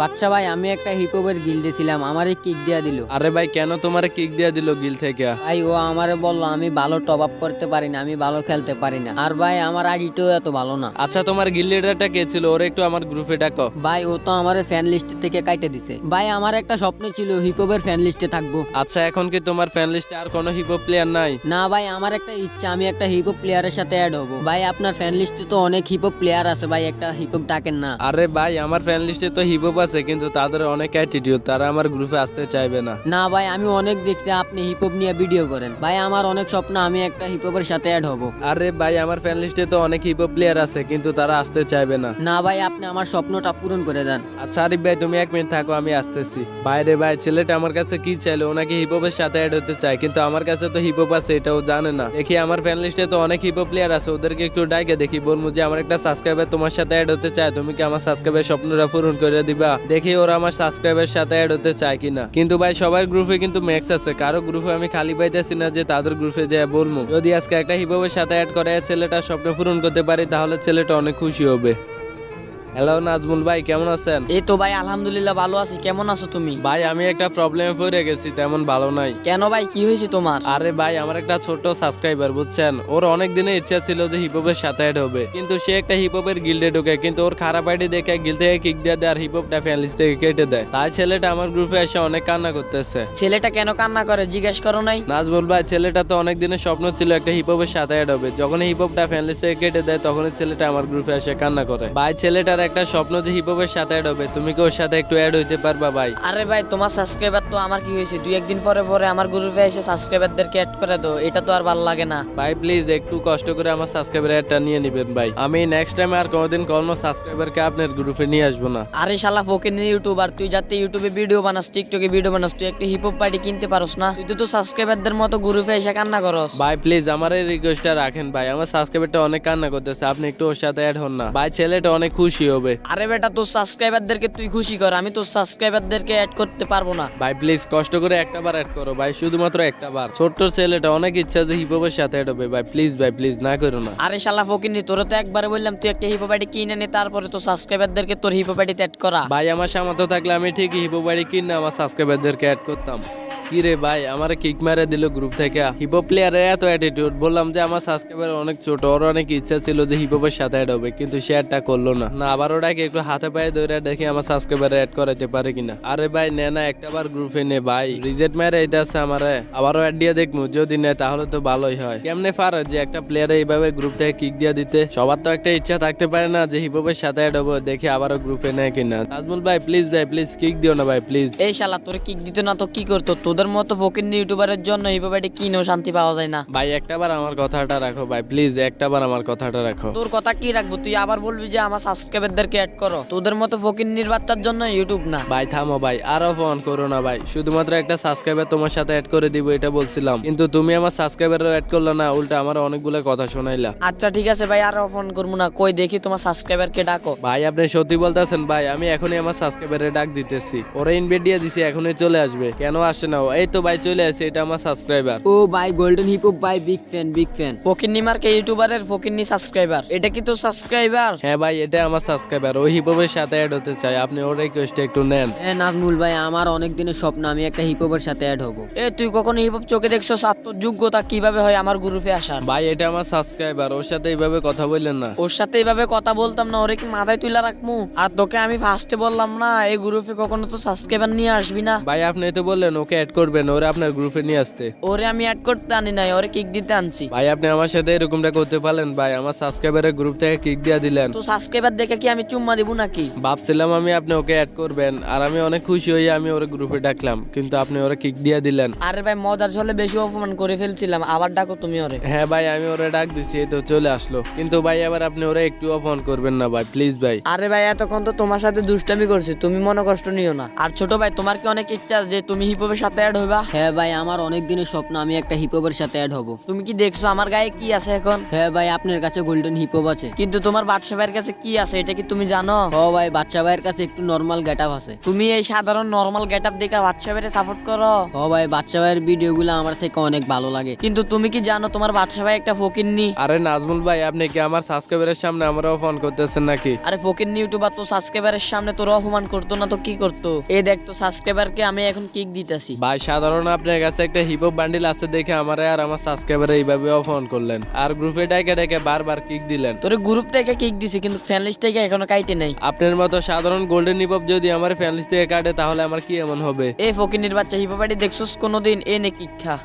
বাচ্চা ভাই আমি একটা হিপহপের গিল্ডে ছিলাম, আমারে কিক দিয়া দিল। আরে ভাই কেন তোমার কিক দিয়ে দিল গিল থেকে? ভাই ও আমারে বললো আমি ভালো টপ আপ করতে পারি না, আমি ভালো খেলতে পারি না। আর ভাই আমার আইডিটাও এত ভালো না। আচ্ছা তোমার গিল লিডারটা কে ছিল? ওরে একটু আমার গ্রুপে ডাকো। ভাই ও তো আমার ফ্যান লিস্ট থেকে কাইটে দিছে। ভাই আমার একটা স্বপ্ন ছিল হিপহপের ফ্যান লিস্টে থাকবো। আচ্ছা এখন কি তোমার ফ্যান লিস্টে আর কোনো হিপহপ প্লেয়ার নাই? না ভাই আমার একটা ইচ্ছা, আমি একটা হিপহপ প্লেয়ারের সাথে অ্যাড হবো। ভাই আপনার ফ্যান লিস্টে তো অনেক হিপহপ প্লেয়ার আছে, ভাই একটা হিপহপ ডাকেন না। আরে ভাই আমার ফ্যান লিস্টে তো হিপহপ আছে কিন্তু তাদের অনেক অ্যাটিটিউড, তারা আমার গ্রুপে আসতে চাইবে না। না ভাই আমি অনেক দেখছি আপনি হিপহপ নিয়ে ভিডিও করেন। ভাই আমার অনেক স্বপ্ন আমি একটা হিপহপের সাথে অ্যাড হবো। আরে ভাই আমার ফ্যান লিস্টে তো অনেক হিপহপ প্লেয়ার আছে কিন্তু তারা আসতে চাইবে না। না ভাই আপনি আমার স্বপ্নটা পূরণ করে দেন। আচ্ছা আরিফ ভাই তুমি 1 মিনিট থাকো, আমি আসতেছি। বাইরে ভাই ছেলেটা আমার কাছে কি চাইলো, ওনাকে হিপহপের সাথে অ্যাড হতে চায় কিন্তু আমার কাছে তো হিপহপ আছে এটাও জানে না। দেখি আমার ফ্যান লিস্টে তো অনেক হিপহপ প্লেয়ার আছে, ওদেরকে একটু ডাইকে দেখি, বলবো যে আমার একটা সাবস্ক্রাইবার তোমার সাথে অ্যাড হতে চায়, তুমি কি আমার সাবস্ক্রাইবার স্বপ্নটা পূরণ করে দিবা? দেখি ওরা আমার সাবস্ক্রাইবার সাথে অ্যাড হতে চায় কিনা। কিন্তু ভাই সবার গ্রুপে কিন্তু ম্যাক্স আছে, কারো গ্রুপে আমি খালি পাইতেছি না যে তাদের গ্রুপে যায় বলবো। যদি আজকে একটা হিপহপের সাথে অ্যাড করে ছেলেটা স্বপ্ন পূরণ করতে পারি তাহলে ছেলেটা অনেক খুশি হবে। হ্যালো নাজমুল ভাই কেমন আছেন? এই তো ভাই আলহামদুলিল্লাহ ভালো আছি। কেমন আছো তুমি? ভাই আমি একটা প্রবলেমে পড়ে গেছি, তেমন ভালো নাই। কেন ভাই কি হয়েছে তোমার? আরে ভাই আমার একটা ছোট সাবস্ক্রাইবার বুঝছেন, ওর অনেক দিনের ইচ্ছা ছিল যে হিপহপের সাথে অ্যাড হবে, কিন্তু সে একটা হিপহপের গিল্ডে ঢোকে কিন্তু ওর খারাপ আইডি দেখে গিল্ড থেকে কিক দিয়ে দেয় আর হিপহপটা ফ্যান লিস্ট থেকে কেটে দেয়। তাই ছেলেটা আমার গ্রুপে এসে অনেক কান্না করতেছে। ছেলেটা কেন কান্না করে জিজ্ঞেস করো নাই? নাজমুল ভাই ছেলেটা তো অনেক দিনের স্বপ্ন ছিল একটা হিপহপের সাথে অ্যাড হবে, যখন হিপহপটা ফ্যান লিস্ট থেকে কেটে দেয় তখনই ছেলেটা আমার গ্রুপে এসে কান্না করে। ভাই ছেলেটার একটা স্বপ্ন যে হিপহপের সাথে অ্যাড হবে, তুমি কি ওর সাথে একটু অ্যাড হইতে পারবা ভাই? আরে ভাই তোমার সাবস্ক্রাইবার তো আমার কি হয়েছে, দুই একদিন পরে পরে আমার গ্রুপে এসে সাবস্ক্রাইবারদেরকে অ্যাড করে দাও, এটা তো আর ভালো লাগে না। ভাই প্লিজ একটু কষ্ট করে আমার সাবস্ক্রাইবার অ্যাডটা নিয়ে নেবেন ভাই, আমি নেক্সট টাইম আর কোনোদিন কোনো সাবস্ক্রাইবারকে আপনার গ্রুপে নিয়ে আসবো না। আরে শালা ফকির ইউটিউবার, তুই যাতে ইউটিউবে ভিডিও বানাস, টিকটকে ভিডিও বানাস, তুই একটা হিপহপ পার্টি কিনতে পারোস না? তুই তো সাবস্ক্রাইবারদের মতো গ্রুপে এসে কান্না করস। ভাই প্লিজ আমার এই রিকোয়েস্টটা রাখেন ভাই, আমার সাবস্ক্রাইবারটা অনেক কান্না করতেছে, আপনি একটু ওর সাথে অ্যাড হন না ভাই, ছেলেটা অনেক খুশি হবে। আরে বেটা তোর সাবস্ক্রাইবারদেরকে তুই খুশি কর, আমি তোর সাবস্ক্রাইবারদেরকে অ্যাড করতে পারবো না। ভাই প্লিজ কষ্ট করে একটা বার অ্যাড করো ভাই, শুধুমাত্র একটা বার। ছোট্ট ছেলেটা অনেক ইচ্ছা যে হিপহপের সাথে অ্যাড হবে, ভাই প্লিজ না করো না। আরে শালা ফকিরনি, তোরে তো একবারে বললাম তুই একটা হিপহপ আইডি কিনে নে, তারপরে তো সাবস্ক্রাইবারদেরকে তোর হিপহপ আইডিতে অ্যাড করা। ভাই আমার সামর্থ্য থাকলে আমি ঠিকই হিপহপ বাড়ি কিনে আমার সাবস্ক্রাইবারদেরকে অ্যাড করতাম। কি রে ভাই আমার কিক মেরে দিল গ্রুপ থেকে, হিপহপ প্লেয়ারের এত অ্যাটিটিউড। বললাম যে আমার সাবস্ক্রাইবার অনেক ছোট, ওর অনেক ইচ্ছা ছিল যে হিপহপের সাথে অ্যাড হবে কিন্তু সে অ্যাডটা করলো না। আবার ওটাকে একটু হাতে পায়ে ধরে দেখি আমার সাবস্ক্রাইবার অ্যাড করাতে পারে কিনা। আরে ভাই নে না একটা বার গ্রুপে নে ভাই, রিজেক্ট মেরে এইতে আছে আমারে, আবারও অ্যাড দিয়ে দেখবো, যদি নেয় তাহলে তো ভালোই হয়। কেমনে পারে যে একটা প্লেয়ারে এইভাবে গ্রুপ থেকে কিক দিয়ে দিতে? সবার তো একটা ইচ্ছা থাকতে পারে না যে হিপহপের সাথে অ্যাড হবো, দেখি আবারও গ্রুপে নেয় কিনা। নাজমুল ভাই প্লিজ কিক দিও না ভাই প্লিজ। এই শালা তোর কিক দিত না তো কি করতো? তোদের মতো ফকির ইউটিউবারের জন্য হিপহপ আইডি কিনেও শান্তি পাওয়া যায় না। ভাই একটাবার আমার কথাটা রাখো ভাই প্লিজ, একটাবার আমার কথাটা রাখো। তোর কথা কি রাখবো? তুই আবার বলবি যে আমার সাবস্ক্রাইবারদেরকে অ্যাড করো। তোদের মতো ফকিন্নির বাচ্চার জন্য ইউটিউব না। ভাই থামো ভাই, আরো ফোন করো না ভাই, শুধুমাত্র একটা সাবস্ক্রাইবার তোমার সাথে অ্যাড করে দিব এটা বলছিলাম, কিন্তু তুমি আমার সাবস্ক্রাইবারও অ্যাড করলে না, উল্টা আমার অনেকগুলো কথা শোনাইলা। আচ্ছা ঠিক আছে ভাই, আর ফোন করবো না। কই দেখি তোমার সাবস্ক্রাইবারকে ডাকো। ভাই আপনি সত্যি বলতেছেন ভাই? আমি এখনই আমার সাবস্ক্রাইবারে ডাক দিতেছি, ওরা ইনভাইট দিয়ে দিছি, এখনই চলে আসবে। কেন আসে না? এই তো ভাই চলে আসে, এটা আমার সাবস্ক্রাইবার। ও ভাই গোল্ডেন হিপহপ ভাই বিগ ফ্যান। ফকিন্নি মার্কে ইউটিউবারের ফকিন্নি সাবস্ক্রাইবার, এটা কি তো সাবস্ক্রাইবার? হ্যাঁ ভাই এটা আমার সাবস্ক্রাইবার, ওই হিপহপের সাথে অ্যাড হতে চাই, আপনি ওর রিকোয়েস্টটা একটু নেন। হ্যাঁ নাজমুল ভাই আমার অনেক দিনের স্বপ্ন আমি একটা হিপহপের সাথে অ্যাড হবো। এ তুই কখনো হিপহপ চোখে দেখছো? তোর যোগ্যতা কিভাবে হয় আমার গ্রুপে আসার? ভাই এটা আমার সাবস্ক্রাইবার, ওর সাথে এইভাবে কথা বললেন না। ওর সাথে এইভাবে কথা বলতাম না, ওরে কি মাথায় তুলে রাখমু? আর তোকে আমি ফার্স্টে বললাম না এই গ্রুপে কখনো তো সাবস্ক্রাইবার নিয়ে আসবি না। ভাই আপনি তো বললেন ওকে অ্যাড করবেন, ওরে আপনার গ্রুপে নিয়ে আসতে। ওরে আমি অ্যাড করতে আনি নাই, ওরে কিক দিতে আনছি। ভাই আপনি আমার সাথে এরকমটা করতে পারলেন ভাই, আমার সাবস্ক্রাইবারের গ্রুপ থেকে কিক দিয়ে দিলেন। তো সাবস্ক্রাইবার দেখে কি আমি চুম্মা দিব নাকি? ভাবছিলাম আমি আপনি ওকে অ্যাড করবেন, আর আমি অনেক খুশি হয়ে আমি ওর গ্রুপে ডাকলাম, কিন্তু আপনি ওরা কিক দিয়ে দিলেন। আরে ভাই মজার ছলে বেশি অপমান করে ফেলছিলাম, আবার ডাকো তুমি ওরে। হ্যাঁ ভাই আমি ওরে ডাক দিছি, এই তো চলে আসলো, কিন্তু ভাই এবার আপনি ওরা একটু ফোন করবেন না ভাই প্লিজ ভাই। আরে ভাই এতক্ষণ তো তোমার সাথে দুষ্টামি করছি, তুমি মনে কষ্ট নিও না। আর ছোট ভাই তোমার কি অনেক ইচ্ছা যে তুমি হিপহপের সাথে অ্যাড অ্যাড হইবা? হ্যাঁ ভাই, আমার অনেক দিনের স্বপ্ন আমি একটা হিপহপের সাথে অ্যাড হব। তুমি কি দেখছো আমার গায়ে কি আছে এখন? হ্যাঁ ভাই, আপনার কাছে গোল্ডেন হিপহপ আছে। কিন্তু তোমার বাদশা ভাইয়ের কাছে কি আছে এটা কি তুমি জানো? ও ভাই, বাচ্চা ভাইয়ের কাছে একটু নর্মাল গেটআপ আছে। তুমি এই সাধারণ নরমাল গেটআপ দেখে বাদশা ভাইয়ের সাপোর্ট করো? ও ভাই, বাচ্চা ভাইয়ের ভিডিওগুলো আমার থেকে অনেক ভালো লাগে। কিন্তু তুমি কি জানো তোমার বাদশা ভাই একটা ফকিন্নি? আরে নাজমুল ভাই, আপনি কি আমার সাবস্ক্রাইবারের সামনে আমরাও ফোন করতেছেন নাকি? আরে ফকিন্নি ইউটিউবার তো সাবস্ক্রাইবারের সামনে তোর অপমান করতো না তো কি করতো? এই দেখ তো সাবস্ক্রাইবারকে আমি এখন কিক দিতেছি। ভাই সাধারণ আপনার কাছে একটা হিপহপ বান্ডিল আছে দেখে আমারে আর আমার সাবস্ক্রাইবারে এইভাবে ফোন করলেন, আর গ্রুপে ডাইকে ডাইকে বারবার কিক দিলেন। তোর গ্রুপ থেকে কিক দিছি কিন্তু ফ্যান লিস্ট থেকে এখনো কাইটে নাই। আপনার মতো সাধারণ গোল্ডেন হিপহপ যদি আমার ফ্যান লিস্ট থেকে কাটে তাহলে আমার কি এমন হবে? এই ফকিন্নির বাচ্চা হিপোপাটি দেখছস কোনোদিন? এ নে কিক খা।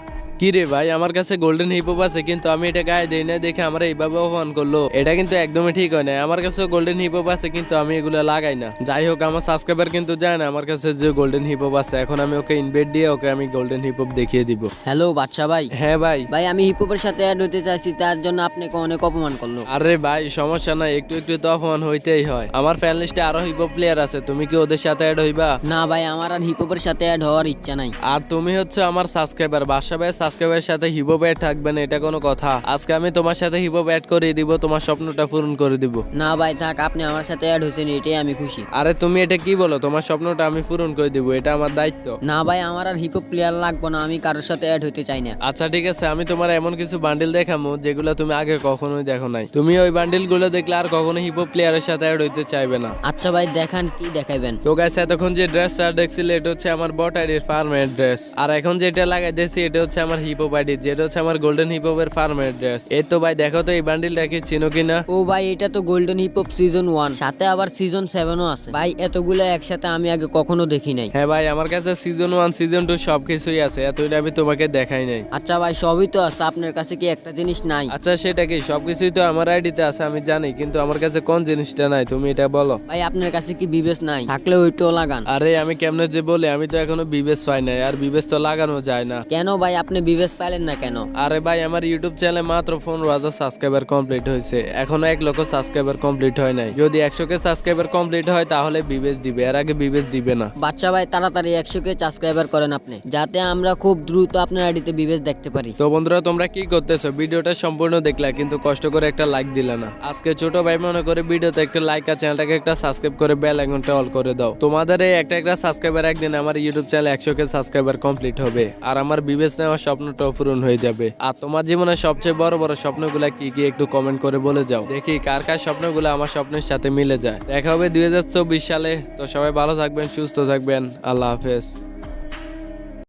কি রে ভাই, আমার কাছে গোল্ডেন হিপহপ আছে কিন্তু আমি এটা গায়ে দেই না দেখে আমার এইভাবে ফোন করলো, এটা কিন্তু একদমই ঠিক হয় না। আমার কাছে গোল্ডেন হিপহপ আছে কিন্তু আমি এগুলো লাগাই না। যাই হোক, আমার সাবস্ক্রাইবার কিন্তু জানে না আমার কাছে যে গোল্ডেন হিপহপ আছে। এখন আমি ওকে ইনভাইট দিয়ে ওকে আমি গোল্ডেন হিপহপ দেখিয়ে দিব। হ্যালো বাচ্চা ভাই। হ্যাঁ ভাই। ভাই, আমি হিপহপের সাথে অ্যাড হতে চাইছি, তার জন্য আপনাকে অনেক অপমান করলো। আরে ভাই সমস্যা নাই, একটু একটু তো অপমান হইতেই হয়। আমার ফ্যান লিস্টে আরো হিপহপ প্লেয়ার আছে, তুমি কি ওদের সাথে অ্যাড হইবা? না ভাই, আমার আর হিপহপের সাথে অ্যাড হওয়ার ইচ্ছা নাই। আর তুমি হচ্ছে আমার সাবস্ক্রাইবার, বাদশা ভাইয়ের সাবস্ক্রাইবারের সাথে হিপহপ অ্যাড থাকবে না এটা কোনো কথা? আজকে আমি তোমার সাথে হিপহপ অ্যাড করে দিব, তোমার স্বপ্নটা পূরণ করে দিব। না ভাই থাক, আপনি আমার সাথে অ্যাড হয়েছেন এটাই আমি খুশি। আরে তুমি এটা কি বলো? তোমার স্বপ্নটা আমি পূরণ করে দিব, এটা আমার দায়িত্ব। না ভাই, আমার আর হিপহপ প্লেয়ার লাগবে না, আমি কারোর সাথে অ্যাড হতে চাই না। আচ্ছা ঠিক আছে, আমি তোমার এমন কিছু বান্ডিল দেখাবো যেগুলো তুমি আগে কখনোই দেখো নাই। তুমি ওই বান্ডিল গুলো দেখলে আর কখনো হিপহপ প্লেয়ারের সাথে অ্যাড হইতে চাইবে না। আচ্ছা ভাই, দেখান কি দেখাইবেন। তো গাইস, এতক্ষণ যে ড্রেসটা দেখছিলে এটা হচ্ছে আমার বট আইডির ফার্মের ড্রেস, আর এখন যেটা লাগাই দিয়েছি এটা হচ্ছে আমার হিপহপ আইডি, যেটা হচ্ছে আমার গোল্ডেন হিপহপের ফার্মের ড্রেস। এই তো ভাই দেখো তো এই বান্ডিলটা কি চিনো কিনা? ও ভাই, এটা তো গোল্ডেন হিপহপ সিজন 1, সাথে আবার সিজন 7ও আছে। ভাই এতগুলো একসাথে আমি আগে কখনো দেখি নাই। হ্যাঁ ভাই, আমার কাছে সিজন 1 সিজন 2 সবকিছুই আছে, এতটা আমি তোমাকে দেখাই নাই। আচ্ছা ভাই, সবই তো আছে, আপনার কাছে কি একটা জিনিস নাই? আচ্ছা সেটা কি? সবকিছুই তো আমার আইডিতে আছে আমি জানি, কিন্তু আমার কাছে কোন জিনিসটা নাই তুমি এটা বলো। ভাই আপনার কাছে কি বিবেস নাই? থাকলে ওইটাও লাগান। আরে আমি কেমনে যে বলি, আমি তো এখনো বিবেস পাই নাই, আর বিবেস তো লাগানো যায় না। কেন ভাই, আপনি বিবেস পাইলেন না কেন? আরে ভাই, আমার ইউটিউব চ্যানেলে মাত্র 15,000 সাবস্ক্রাইবার কমপ্লিট হয়েছে, এখনো 1 লক্ষ সাবস্ক্রাইবার কমপ্লিট হয় নাই। যদি 100K সাবস্ক্রাইবার কমপ্লিট হয় তাহলে বিবেস দিবে, এর আগে বিবেস দিবে না। বাচ্চা ভাই, তাড়াতাড়ি 100K সাবস্ক্রাইবার করেন আপনি, যাতে আমরা খুব দ্রুত আপনার আইডিতে বিবেস দেখতে পারি। তো বন্ধুরা, তোমরা কি করতেছো? ভিডিওটা সম্পূর্ণ দেখলা কিন্তু কষ্ট করে একটা লাইক দিলা না। আজকে ছোট ভাই মনে করে ভিডিওতে একটা লাইক আর চ্যানেলটাকে একটা সাবস্ক্রাইব করে বেল আইকনটা অল করে দাও। তোমাদের এই একটা একটা সাবস্ক্রাইবার একদিন আমার ইউটিউব চ্যানেলে 100K সাবস্ক্রাইবার কমপ্লিট হবে, আর আমার বিবেস নেওয়ার স্বপ্নটাও পূরণ হয়ে যাবে। আর তোমার জীবনের সবচেয়ে বড় বড় স্বপ্নগুলা কি কি একটু কমেন্ট করে বলে যাও, দেখি কার কার স্বপ্নগুলো আমার স্বপ্নের সাথে মিলে যায়। দেখা হবে 2024 সালে। তো সবাই ভালো থাকবেন, সুস্থ থাকবেন, আল্লাহ হাফেজ।